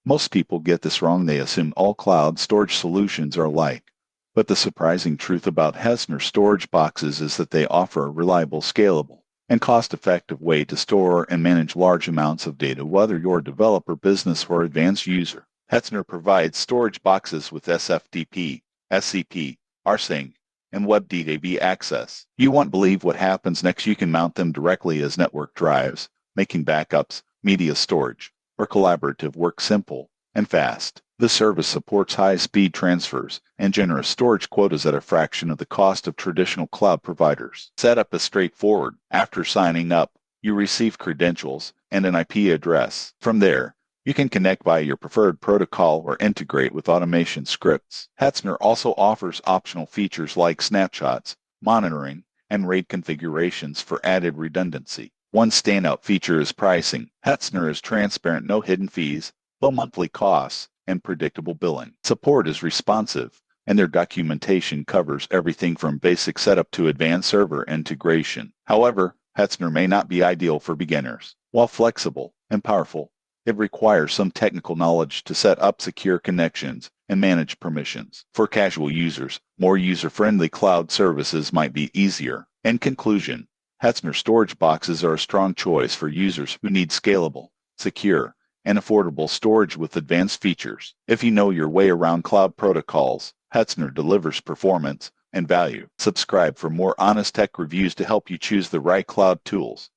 Most people get this wrong. They assume all cloud storage solutions are alike. But the surprising truth about Hetzner storage boxes is that they offer a reliable, scalable, and cost-effective way to store and manage large amounts of data, whether you're a developer, business, or advanced user. Hetzner provides storage boxes with SFTP, SCP, rsync, and WebDB access. You won't believe what happens next. You can mount them directly as network drives, making backups, media storage, or collaborative work simple and fast. The service supports high-speed transfers and generous storage quotas at a fraction of the cost of traditional cloud providers. Setup is straightforward. After signing up, you receive credentials and an IP address. From there, you can connect via your preferred protocol or integrate with automation scripts. Hetzner also offers optional features like snapshots, monitoring, and RAID configurations for added redundancy. One standout feature is pricing. Hetzner is transparent, no hidden fees, low monthly costs, and predictable billing. Support is responsive, and their documentation covers everything from basic setup to advanced server integration. However, Hetzner may not be ideal for beginners. While flexible and powerful, it requires some technical knowledge to set up secure connections and manage permissions. For casual users, more user-friendly cloud services might be easier. In conclusion, Hetzner storage boxes are a strong choice for users who need scalable, secure, and affordable storage with advanced features. If you know your way around cloud protocols, Hetzner delivers performance and value. Subscribe for more honest tech reviews to help you choose the right cloud tools.